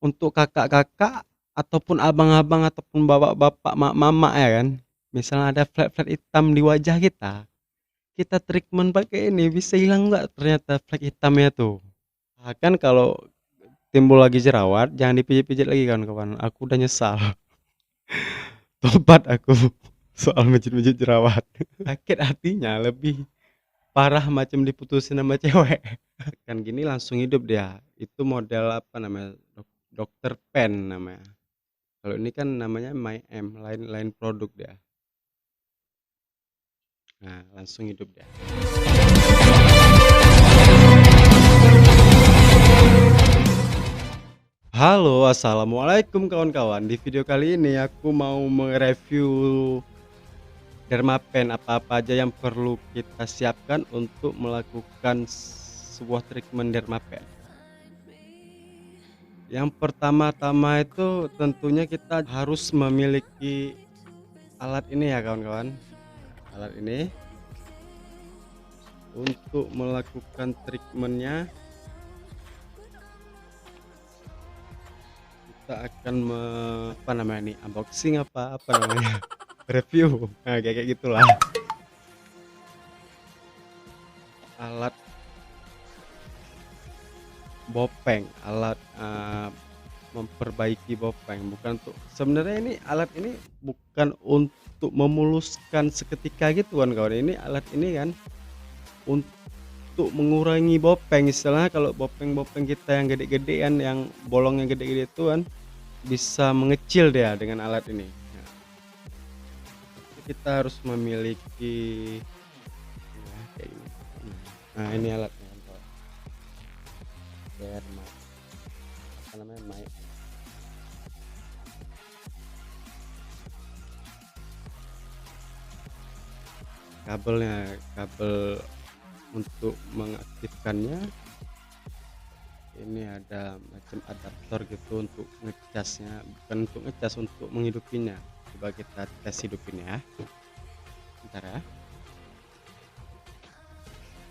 untuk kakak-kakak ataupun abang-abang ataupun bapak-bapak, mak-mama ya kan. Misalnya ada flek-flek hitam di wajah kita, kita treatment pakai ini bisa hilang nggak ternyata flek hitamnya tuh. Nah, kan kalau timbul lagi jerawat jangan dipijit-pijit lagi kawan-kawan. Aku udah nyesal. Tobat aku soal mijit-mijit jerawat. Sakit hatinya lebih parah macam diputusin sama cewek. Kan gini langsung hidup dia. Itu model apa namanya? Dokter Pen namanya. Kalau ini kan namanya My M, lain produk dia. Nah, langsung hidup dia. Halo, assalamualaikum kawan-kawan. Di video kali ini aku mau mereview Dermapen, apa-apa aja yang perlu kita siapkan untuk melakukan sebuah treatment Dermapen. Yang pertama-tama itu tentunya kita harus memiliki alat ini ya kawan-kawan. Alat ini untuk melakukan treatmentnya kita akan apa namanya nih, unboxing apa namanya, review, nah kayak gitulah. Alat bopeng, alat memperbaiki bopeng, bukan untuk sebenarnya ini alat ini bukan untuk memuluskan seketika gitu kan kawan. Ini alat ini kan untuk mengurangi bopeng, istilahnya kalau bopeng-bopeng kita yang gede-gedean, yang bolongnya gede-gede itu kan bisa mengecil dia dengan alat ini. Nah, kita harus memiliki ya, kayak gini. Nah ini alatnya kan, Derma apa namanya, My kabelnya, kabel untuk mengaktifkannya ini ada macam adaptor gitu untuk ngecasnya, bukan untuk ngecas, untuk menghidupinya. Coba kita tes hidupin ya, bentar ya.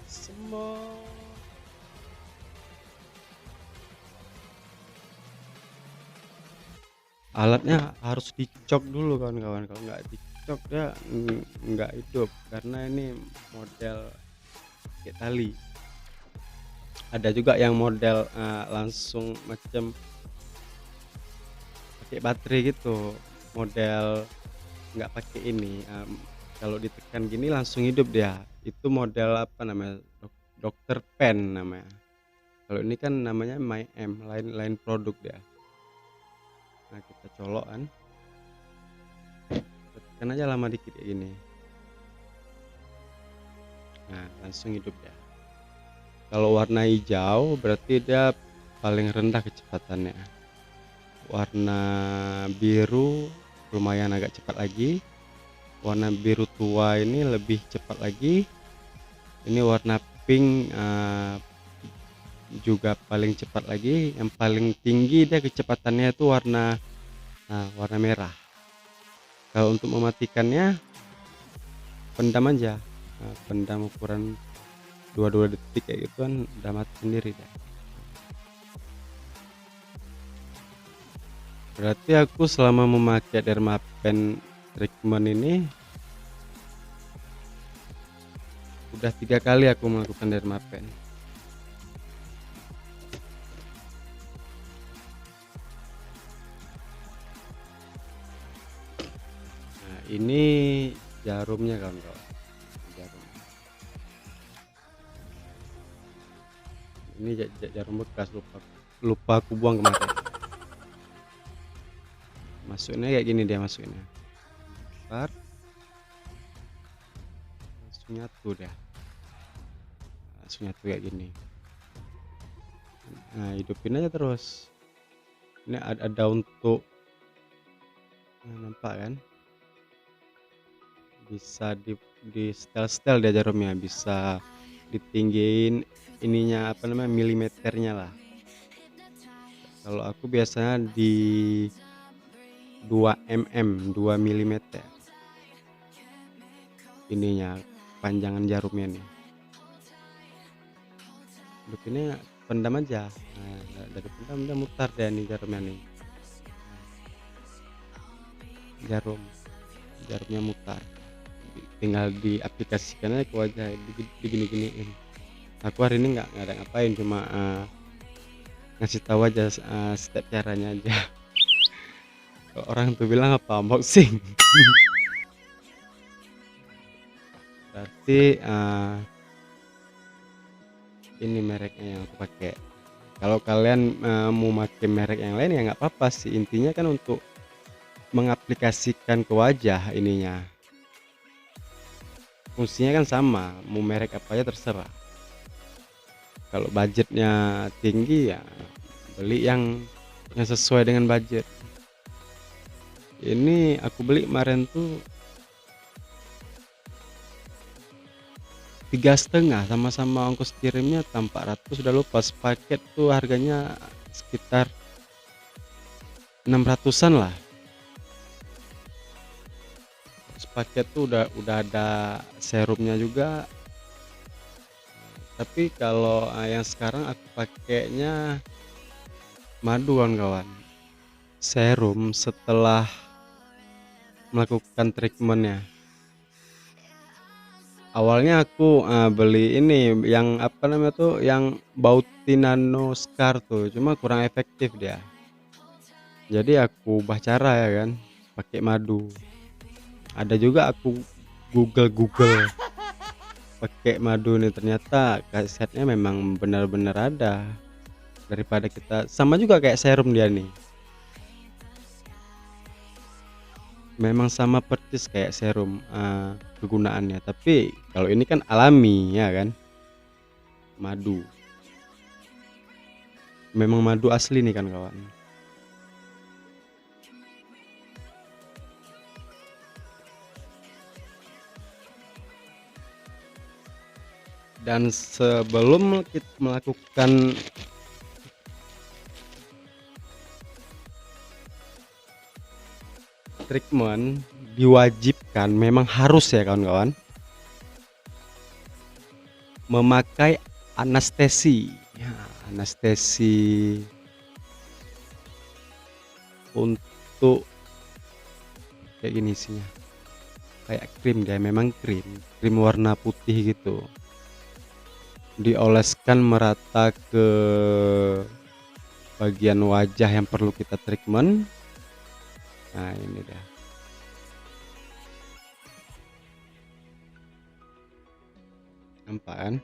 Semua alatnya harus dicok dulu kawan-kawan, kalau nggak dicok dia nggak hidup, karena ini model kayak tali. Ada juga yang model langsung macam pakai baterai gitu, model nggak pakai ini, kalau ditekan gini langsung hidup dia. Itu model apa namanya, dokter Pen namanya. Kalau ini kan namanya My M, lain produk dia. Nah kita colok kan, tekan aja lama dikit kayak gini, nah langsung hidup ya. Kalau warna hijau berarti dia paling rendah kecepatannya. Warna biru lumayan agak cepat lagi. Warna biru tua ini lebih cepat lagi. Ini warna pink juga paling cepat lagi. Yang paling tinggi dia kecepatannya itu warna merah. Kalau untuk mematikannya pendam aja, pendam ukuran 22 detik kayak gitu kan udah mati sendiri deh. Berarti aku selama memakai Dermapen treatment ini udah 3 kali aku melakukan Dermapen. Nah ini jarumnya kawan-kawan, jarum. Ini jarum bekas, lupa aku buang kemarin. Masuknya kayak gini, dia masuknya ntar langsung nyatu dia, langsung nyatu kayak gini. Nah hidupin aja terus. Ini ada untuk nampak kan, bisa di setel dia jarumnya, bisa ditinggiin ininya apa namanya, milimeternya lah. Kalau aku biasanya di 2 mm, 2 mm ininya, panjangan jarumnya nih. Hidupinnya pendam aja. Nah, dari pendam dia mutar dia nih jarumnya nih. Jarum jarumnya mutar. Tinggal diaplikasikan aja ke wajah, digini-giniin. Aku hari ini nggak ada ngapain, cuma ngasih tahu aja step caranya aja. Orang tuh bilang apa unboxing. Berarti ini mereknya yang aku pakai. Kalau kalian mau pakai merek yang lain ya nggak apa-apa sih, intinya kan untuk mengaplikasikan ke wajah ininya. Fungsinya kan sama, mau merek apa aja terserah. Kalau budgetnya tinggi ya beli yang sesuai dengan budget. Ini aku beli kemarin tuh 3,5, sama-sama ongkos kirimnya 400, sudah lupa. Sepaket tuh harganya sekitar 600-an lah. Sepaket tuh udah ada serumnya juga. Tapi kalau yang sekarang aku pakainya madu kawan-kawan. Serum setelah melakukan treatmentnya. Awalnya aku beli ini yang apa namanya tuh, yang Bauti Nano Scar tuh, cuma kurang efektif dia. Jadi aku ubah cara ya kan, pakai madu. Ada juga aku Google pakai madu nih, ternyata khasiatnya memang benar-benar ada. Daripada kita sama juga kayak serum dia nih. Memang sama persis kayak serum kegunaannya, tapi kalau ini kan alami ya kan. Madu. Memang madu asli nih kan kawan. Dan sebelum kita melakukan treatment, diwajibkan, memang harus ya kawan-kawan, memakai anestesi ya, anestesi untuk kayak gini isinya, kayak krim, dia memang krim warna putih gitu, dioleskan merata ke bagian wajah yang perlu kita treatment. Nah ini dah, nampak kan?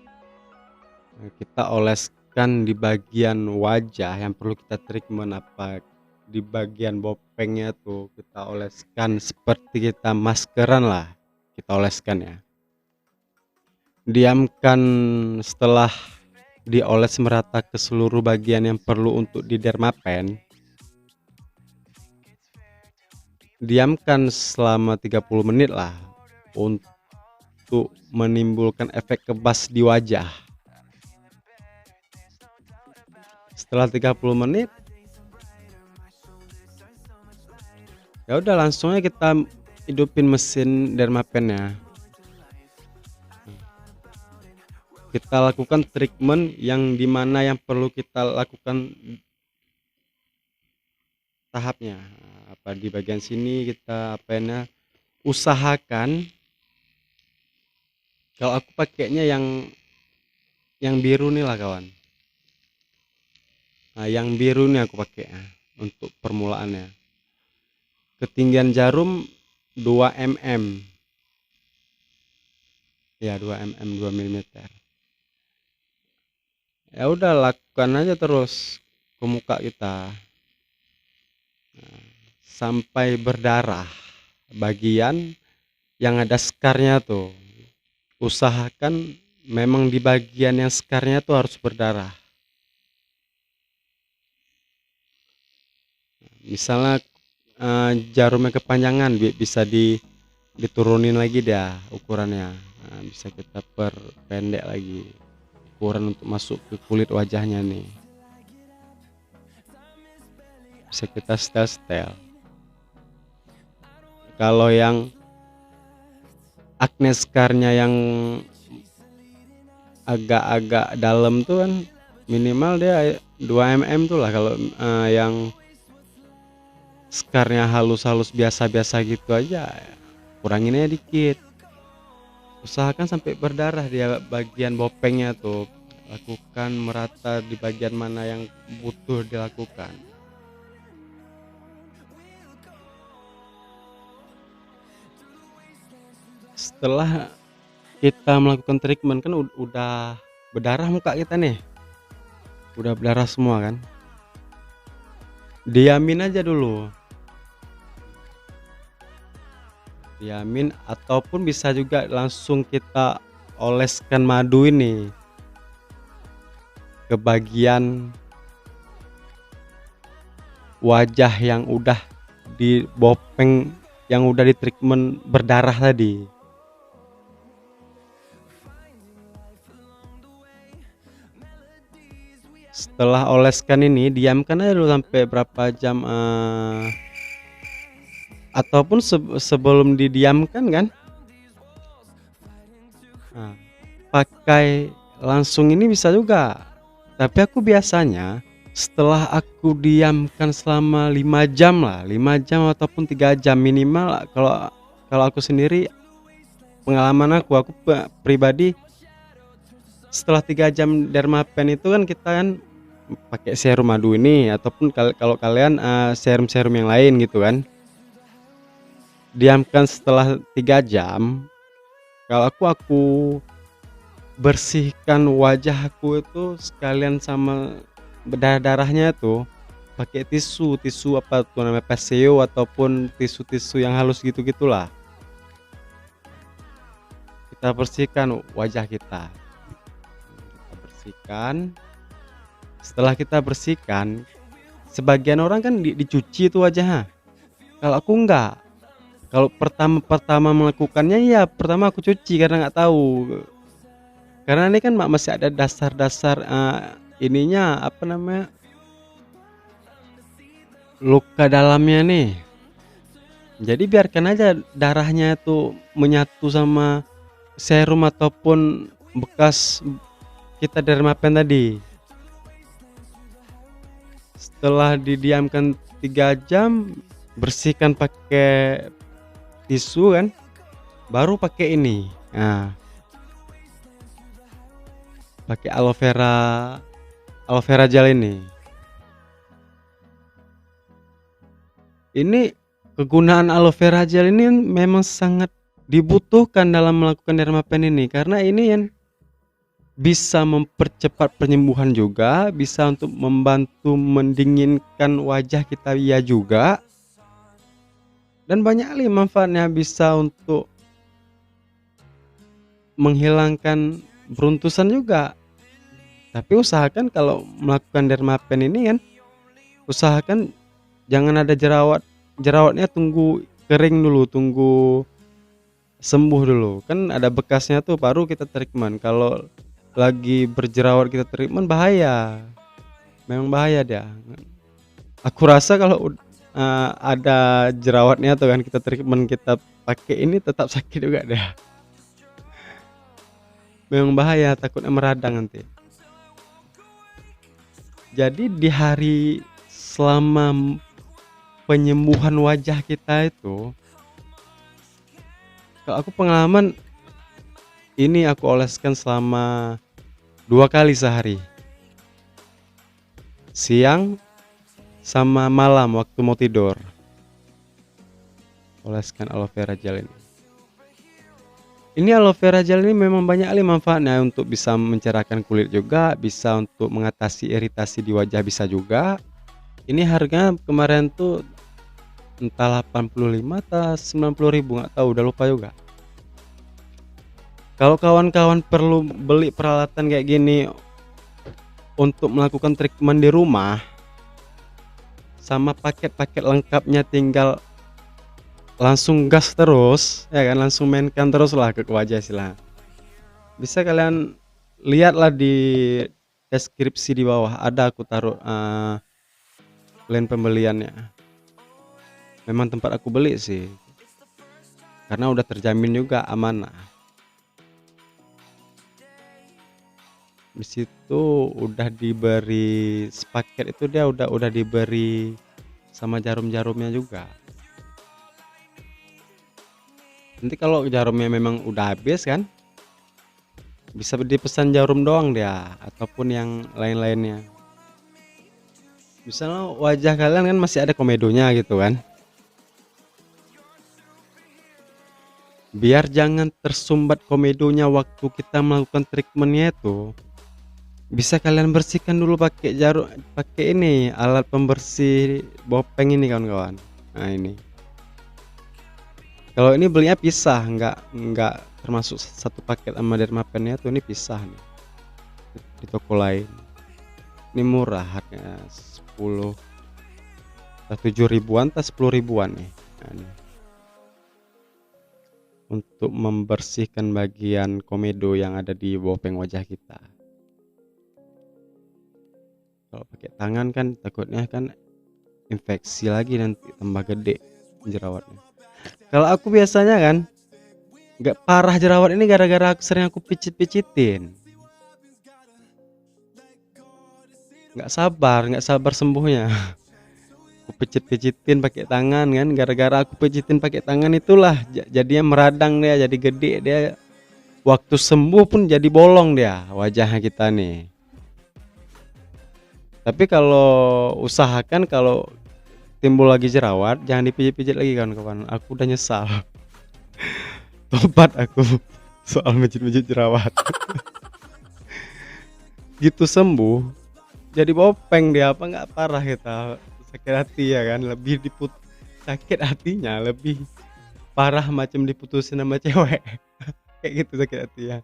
Nah, kita oleskan di bagian wajah yang perlu kita treatment, apa di bagian bopengnya tuh kita oleskan seperti kita maskeran lah, kita oleskan ya. Diamkan, setelah dioles merata ke seluruh bagian yang perlu untuk di dermapen, diamkan selama 30 menit lah untuk menimbulkan efek kebas di wajah. Setelah 30 menit ya udah, langsungnya kita hidupin mesin dermapennya. Kita lakukan treatment yang dimana yang perlu kita lakukan tahapnya, apa di bagian sini kita apanya, usahakan. Kalau aku pakainya yang biru nih lah kawan. Nah, yang biru nih aku pakai untuk permulaannya. Ketinggian jarum 2 mm ya, 2 mm, 2 mm. Ya udah, lakukan aja terus ke muka kita sampai berdarah. Bagian yang ada skarnya tuh, usahakan memang di bagian yang skarnya tuh harus berdarah. Misalnya jarumnya kepanjangan, bisa diturunin lagi dah ukurannya. Nah, bisa kita perpendek lagi ukuran untuk masuk ke kulit wajahnya nih. Bisa kita setel. Kalau yang acne scarnya yang agak-agak dalam tuh kan minimal dia 2 mm tuh lah kalau yang skarnya halus-halus biasa-biasa gitu aja, kurangin aja dikit. Usahakan sampai berdarah dia bagian bopengnya tuh, lakukan merata di bagian mana yang butuh dilakukan. Setelah kita melakukan treatment kan udah berdarah muka kita nih, udah berdarah semua kan, diamin aja dulu, diamin ataupun bisa juga langsung kita oleskan madu ini ke bagian wajah yang udah di bopeng, yang udah di treatment berdarah tadi. Setelah oleskan ini diamkan aja dulu sampai berapa jam, ataupun sebelum didiamkan kan, nah, pakai langsung ini bisa juga. Tapi aku biasanya setelah aku diamkan selama 5 jam lah, 5 jam ataupun 3 jam minimal. Kalau aku sendiri, pengalaman aku pribadi, setelah 3 jam dermapen itu kan kita kan pakai serum madu ini ataupun kalau kalian serum-serum yang lain gitu kan. Diamkan setelah 3 jam. Kalau aku bersihkan wajah aku itu sekalian sama berdarah-darahnya tuh pakai tisu apa tuh namanya, paseo ataupun tisu-tisu yang halus gitu-gitulah. Kita bersihkan wajah kita. Kita bersihkan. Setelah kita bersihkan, sebagian orang kan dicuci itu wajahnya. Kalau aku enggak. Kalau pertama melakukannya ya pertama aku cuci karena nggak tahu. Karena ini kan masih ada dasar-dasar ininya apa namanya, luka dalamnya nih. Jadi biarkan aja darahnya itu menyatu sama serum ataupun bekas kita dermapen tadi. Setelah didiamkan 3 jam, bersihkan pakai tisu kan, baru pakai ini. Nah, pakai aloe vera gel ini. Ini kegunaan aloe vera gel ini memang sangat dibutuhkan dalam melakukan dermapen ini, karena ini yang bisa mempercepat penyembuhan juga, bisa untuk membantu mendinginkan wajah kita ya juga. Dan banyak kali manfaatnya, bisa untuk menghilangkan beruntusan juga. Tapi usahakan kalau melakukan dermapen ini kan, usahakan jangan ada jerawatnya, tunggu kering dulu, tunggu sembuh dulu. Kan ada bekasnya tuh baru kita treatment. Kalau lagi berjerawat kita treatment bahaya. Memang bahaya dia. Aku rasa kalau ada jerawatnya tuh kan kita treatment, kita pakai ini tetap sakit juga deh. Memang bahaya, takutnya meradang nanti. Jadi di hari selama penyembuhan wajah kita itu, kalau aku pengalaman ini aku oleskan selama 2 kali sehari, siang sama malam waktu mau tidur, oleskan aloe vera gel ini. Ini aloe vera gel ini memang banyak kali manfaatnya, untuk bisa mencerahkan kulit juga, bisa untuk mengatasi iritasi di wajah bisa juga. Ini harganya kemarin tuh entah 85 atau 90 ribu, nggak tahu, udah lupa juga. Kalau kawan-kawan perlu beli peralatan kayak gini untuk melakukan treatment di rumah, sama paket-paket lengkapnya, tinggal langsung gas terus, ya kan, langsung mainkan terus lah ke wajah istilah. Bisa kalian lihatlah di deskripsi di bawah, ada aku taruh link pembeliannya. Memang tempat aku beli sih, karena udah terjamin juga amanah. Di situ udah diberi sepaket itu, dia udah diberi sama jarum-jarumnya juga. Nanti kalau jarumnya memang udah habis kan, bisa dipesan jarum doang dia ataupun yang lain-lainnya. Misalnya wajah kalian kan masih ada komedonya gitu kan. Biar jangan tersumbat komedonya waktu kita melakukan treatmentnya itu, bisa kalian bersihkan dulu pakai jarum, pakai ini alat pembersih bopeng ini kawan-kawan. Nah ini, kalau ini belinya pisah, nggak termasuk satu paket sama Dermapennya tuh, ini pisah nih di toko lain. Ini murah, harganya 10 7 ribuan atau 10 ribuan nih. Nah, ini untuk membersihkan bagian komedo yang ada di bopeng wajah kita. Kalau pakai tangan kan takutnya kan infeksi lagi, nanti tambah gede jerawatnya. Kalau aku biasanya kan nggak parah jerawat ini gara-gara sering aku picit-picitin. Nggak sabar sembuhnya. Aku picit-picitin pakai tangan kan, gara-gara aku pijitin pakai tangan itulah jadinya meradang dia, jadi gede dia. Waktu sembuh pun jadi bolong dia wajahnya kita nih. Tapi kalau usahakan kalau timbul lagi jerawat jangan dipijit-pijit lagi kawan-kawan. Aku udah nyesal. Tobat aku soal mijit-mijit jerawat. Gitu sembuh jadi bopeng dia, apa nggak parah kita sakit hati ya kan, lebih sakit hatinya lebih parah macam diputusin sama cewek. Kayak gitu sakit hati ya,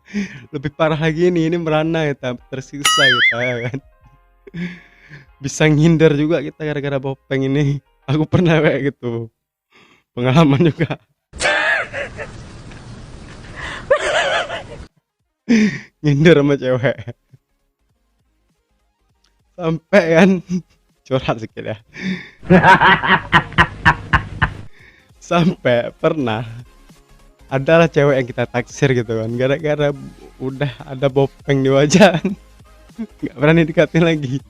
lebih parah lagi ini merana kita, tersiksa kita ya kan. Bisa ngindar juga kita gara-gara bopeng ini. Aku pernah kayak gitu, pengalaman juga. Ngindar sama cewek sampai kan, curhat sedikit ya. Sampai pernah adalah cewek yang kita taksir gitu kan, gara-gara udah ada bopeng di wajah, nggak berani dekatin lagi.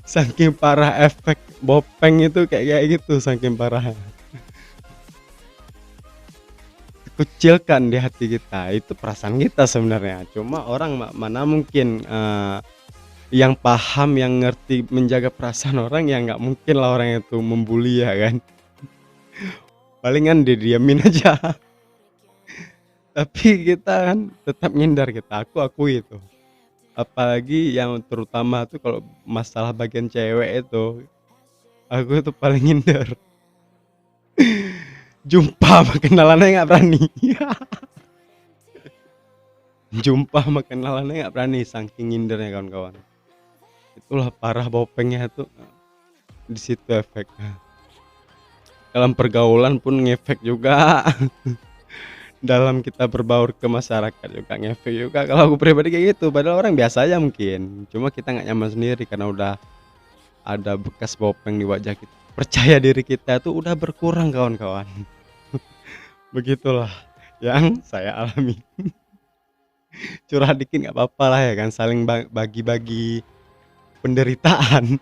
Saking parah efek bopeng itu kayak gitu, saking parah. Kucilkan di hati kita, itu perasaan kita sebenarnya. Cuma orang mana mungkin yang paham, yang ngerti menjaga perasaan orang, ya nggak mungkin lah orang itu membuli ya kan. Palingan didiamin aja. Tapi kita kan tetap ngindar, aku akui itu. Apalagi yang terutama tuh kalau masalah bagian cewek itu, aku itu paling ngindar. Jumpa sama kenalannya nggak berani. Jumpa sama kenalannya nggak berani, saking ngindernya kawan-kawan. Itulah parah bopengnya tuh, di situ efeknya. Dalam pergaulan pun ngefek juga. Dalam kita berbaur ke masyarakat juga ngefek juga. Kalau aku pribadi kayak gitu, padahal orang biasa aja mungkin, cuma kita nggak nyaman sendiri karena udah ada bekas bopeng di wajah kita. Percaya diri kita tuh udah berkurang kawan-kawan. Begitulah yang saya alami. Curhat dikit nggak apa-apa lah ya kan, saling bagi-bagi penderitaan.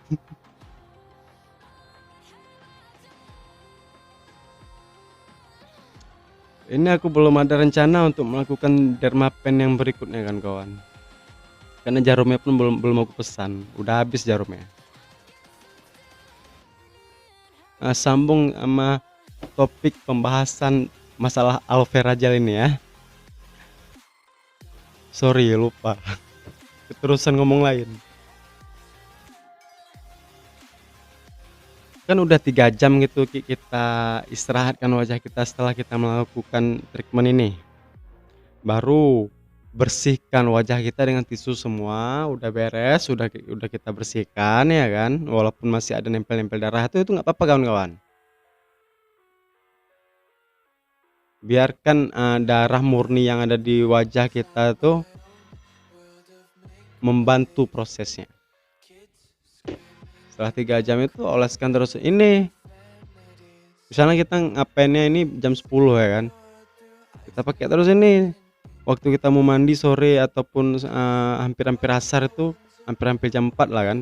Ini aku belum ada rencana untuk melakukan dermapen yang berikutnya kan kawan, karena jarumnya pun belum aku pesan, udah habis jarumnya. Nah, sambung sama topik pembahasan masalah aloe vera gel ini ya. Sorry lupa, keterusan ngomong lain. Kan udah 3 jam gitu kita istirahatkan wajah kita setelah kita melakukan treatment ini. Baru bersihkan wajah kita dengan tisu semua, udah beres, udah kita bersihkan ya kan. Walaupun masih ada nempel-nempel darah itu nggak apa-apa kawan-kawan. Biarkan darah murni yang ada di wajah kita tuh membantu prosesnya. Setelah 3 jam itu oleskan terus ini. Misalnya kita ngapainnya ini jam 10 ya kan, kita pakai terus ini waktu kita mau mandi sore ataupun hampir-hampir asar itu, hampir-hampir jam 4 lah kan.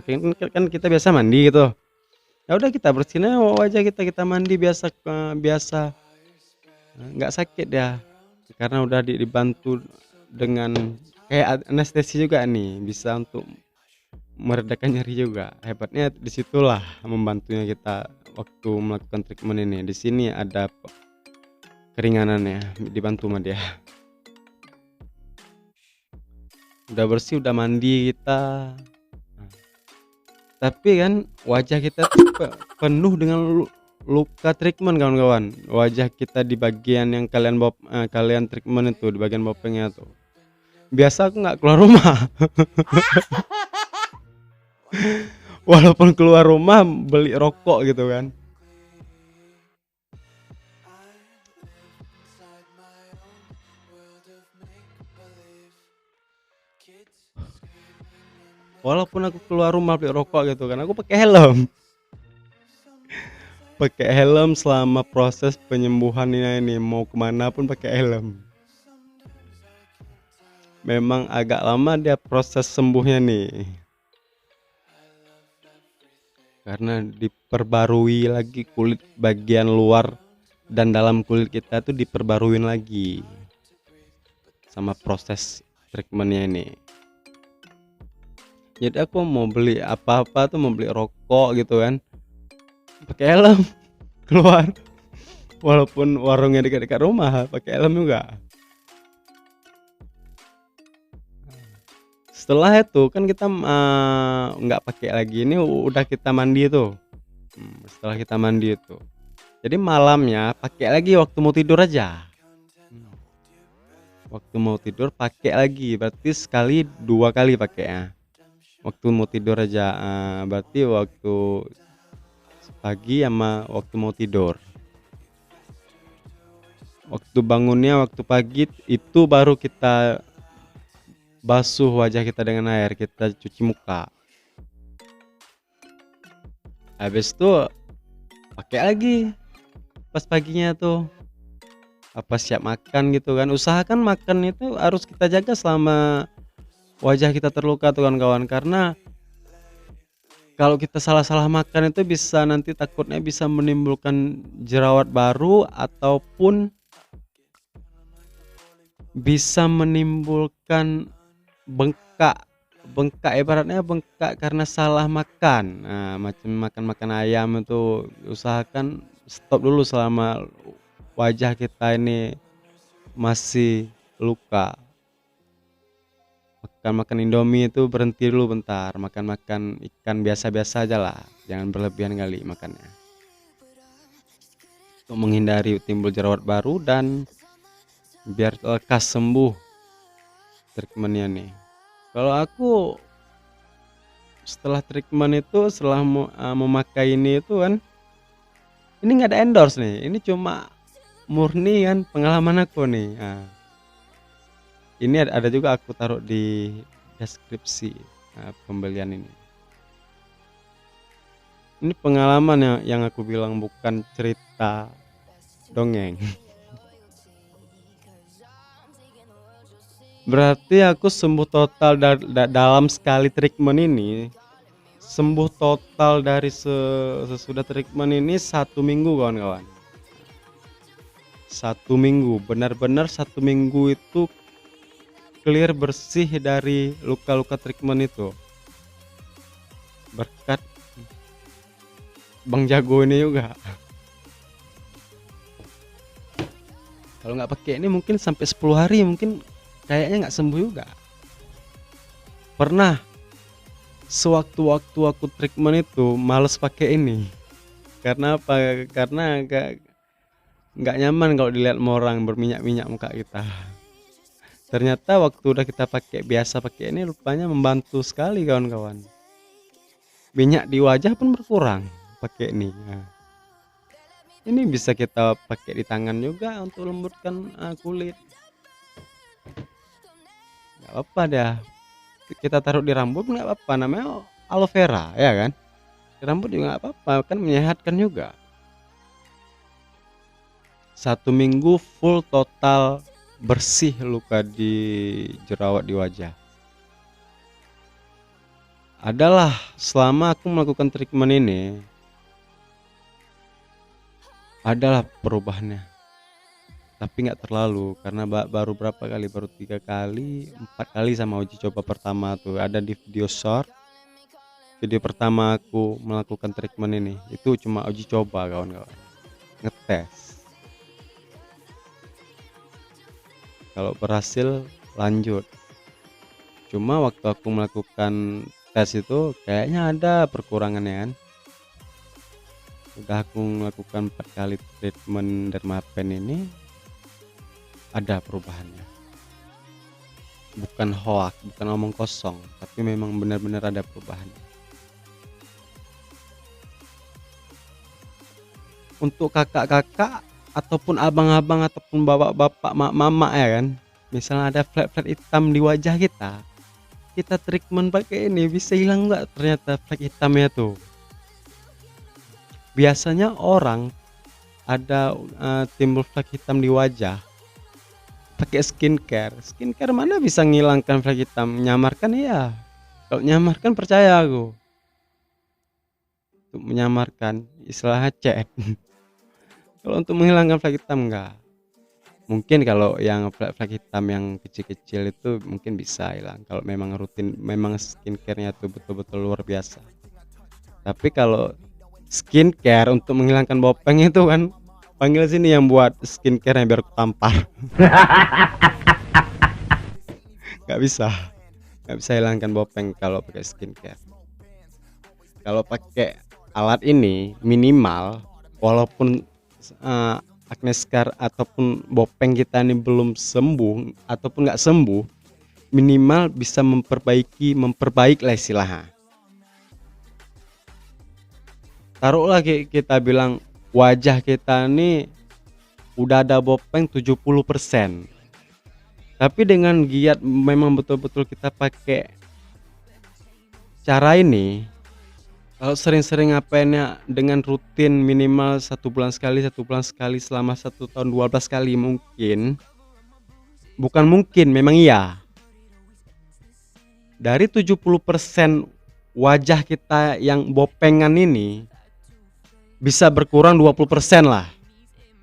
Kan kita biasa mandi gitu. Ya udah kita bersihin aja wajah kita, kita mandi biasa biasa. Nggak sakit ya. Karena udah dibantu dengan kayak anestesi juga nih, bisa untuk meredakan nyeri juga. Hebatnya disitulah membantunya kita waktu melakukan treatment ini. Di sini ada keringanannya, dibantu sama dia. Udah bersih, udah mandi kita. Tapi kan wajah kita tuh penuh dengan luka treatment kawan-kawan. Wajah kita di bagian yang kalian treatment itu, di bagian bopengnya tuh. Biasa aku nggak keluar rumah. Walaupun keluar rumah beli rokok gitu kan. Walaupun aku keluar rumah beli rokok gitu kan, aku pakai helm. Pakai helm selama proses penyembuhannya ini, mau kemana pun pakai helm. Memang agak lama dia proses sembuhnya nih, karena diperbarui lagi kulit bagian luar dan dalam kulit kita tuh diperbaruin lagi sama proses treatmentnya ini. Jadi aku mau beli apa-apa tuh, mau beli rokok gitu kan, pakai helm keluar. Walaupun warungnya dekat-dekat rumah, pakai helm juga. Setelah itu kan kita nggak pakai lagi, ini udah kita mandi tuh. Setelah kita mandi itu, jadi malamnya pakai lagi waktu mau tidur aja. Waktu mau tidur pakai lagi, berarti sekali 2 kali pakainya. Waktu mau tidur aja, berarti waktu pagi sama waktu mau tidur. Waktu bangunnya waktu pagi itu baru kita basuh wajah kita dengan air, kita cuci muka. Habis itu pakai lagi pas paginya tuh, apa siap makan gitu kan. Usahakan makan itu harus kita jaga selama wajah kita terluka tuh kawan-kawan, karena kalau kita salah-salah makan itu bisa nanti takutnya bisa menimbulkan jerawat baru ataupun bisa menimbulkan bengkak ibaratnya bengkak karena salah makan. Nah, macam makan ayam itu usahakan stop dulu selama wajah kita ini masih luka. Makan Indomie itu berhenti dulu bentar, makan ikan biasa-biasa aja lah, jangan berlebihan kali makannya, untuk menghindari timbul jerawat baru dan biar lekas sembuh treatmentnya nih. Kalau aku setelah treatment itu, setelah memakai ini itu kan, ini nggak ada endorse nih, ini cuma murni kan pengalaman aku nih. Nah, ini ada juga aku taruh di deskripsi pembelian ini. Ini pengalaman yang aku bilang, bukan cerita dongeng. Berarti aku sembuh total dalam sekali treatment ini. Sembuh total dari sesudah treatment ini 1 minggu kawan-kawan. 1 minggu, benar-benar 1 minggu itu clear, bersih dari luka-luka treatment itu. Berkat Bang Jago ini juga. Kalau nggak pakai ini mungkin sampai 10 hari mungkin kayaknya nggak sembuh juga. Pernah sewaktu-waktu aku treatment itu males pakai ini. Karena apa? Karena nggak nyaman kalau dilihat sama orang berminyak-minyak muka kita. Ternyata waktu udah kita biasa pakai ini, rupanya membantu sekali kawan-kawan. Minyak di wajah pun berkurang pakai ini. Nah, ini bisa kita pakai di tangan juga untuk lembutkan kulit. Nggak apa-apa dah. Kita taruh di rambut nggak apa-apa, namanya aloe vera ya kan. Di rambut juga nggak apa-apa, kan menyehatkan juga. 1 minggu full total bersih luka di jerawat di wajah. Adalah selama aku melakukan treatment ini, adalah perubahannya. Tapi nggak terlalu, karena baru berapa kali, baru 3 kali, 4 kali sama uji coba pertama tuh. Ada di video short, video pertama aku melakukan treatment ini. Itu cuma uji coba kawan-kawan, ngetes. Kalau berhasil lanjut. Cuma waktu aku melakukan tes itu kayaknya ada perkurangannya kan. Udah aku melakukan 4 kali treatment Dermapen ini, ada perubahannya. Bukan hoax, bukan omong kosong, tapi memang benar-benar ada perubahannya. Untuk kakak-kakak ataupun abang-abang ataupun bapak-bapak, mama ya kan, misalnya ada flek-flek hitam di wajah kita treatment pakai ini bisa hilang nggak ternyata flek hitamnya tuh. Biasanya orang ada timbul flek hitam di wajah pakai skincare mana bisa ngilangkan flek hitam. Menyamarkan iya, kalau menyamarkan percaya aku, untuk menyamarkan istilahnya cat. Kalau untuk menghilangkan flek hitam enggak. Mungkin kalau yang flek hitam yang kecil-kecil itu mungkin bisa hilang kalau memang rutin, memang skincare-nya tuh betul-betul luar biasa. Tapi kalau skincare untuk menghilangkan bopeng itu kan, panggil sini yang buat skincare biar aku tampar. Nggak bisa hilangkan bopeng kalau pakai skincare. Kalau pakai alat ini minimal, walaupun acne scar ataupun bopeng kita ini belum sembuh ataupun nggak sembuh, minimal bisa memperbaik lah istilahnya. Taruhlah kita bilang wajah kita ini udah ada bopeng 70%, tapi dengan giat memang betul-betul kita pakai cara ini, kalau sering-sering ngapainnya dengan rutin minimal 1 bulan sekali selama 1 tahun 12 kali, memang iya, dari 70% wajah kita yang bopengan ini bisa berkurang 20% lah,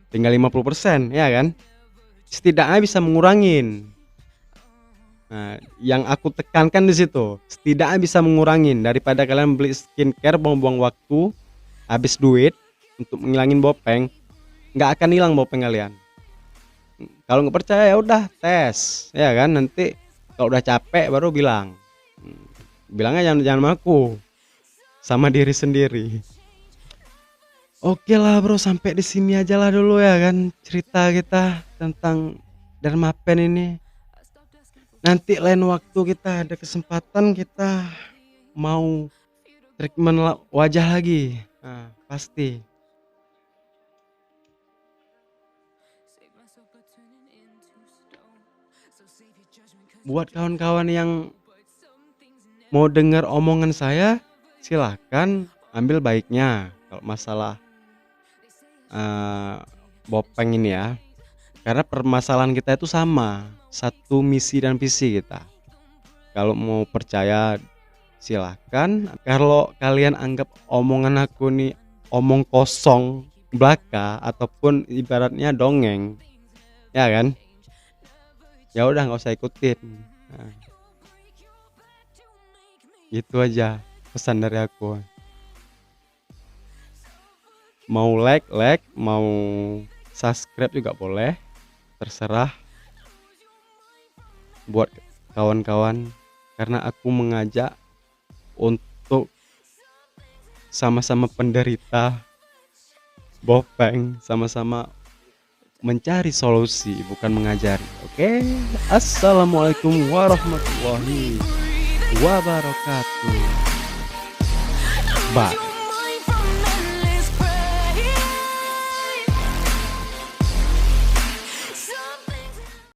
tinggal 50% ya kan, setidaknya bisa mengurangin. Nah, yang aku tekankan di situ, setidaknya bisa mengurangin daripada kalian beli skincare buang-buang waktu, habis duit untuk menghilangin bopeng, nggak akan hilang bopeng kalian. Kalau nggak percaya ya udah tes, ya kan, nanti kalau udah capek baru bilang. Bilangnya jangan aku, sama diri sendiri. Oke lah bro, sampai di sini aja lah dulu ya kan cerita kita tentang Dermapen ini. Nanti lain waktu kita ada kesempatan, kita mau treatment wajah lagi. Nah, pasti. Buat kawan-kawan yang mau dengar omongan saya, silahkan ambil baiknya. Kalau masalah bopeng ini ya, karena permasalahan kita itu sama, satu misi dan visi kita. Kalau mau percaya silahkan, kalau kalian anggap omongan aku nih omong kosong belaka ataupun ibaratnya dongeng, ya kan, ya udah nggak usah ikutin. Nah, gitu aja pesan dari aku. Mau like, mau subscribe juga boleh, terserah buat kawan-kawan, karena aku mengajak untuk sama-sama penderita bopeng, sama-sama mencari solusi, bukan mengajari. Oke, assalamualaikum warahmatullahi wabarakatuh. Bye.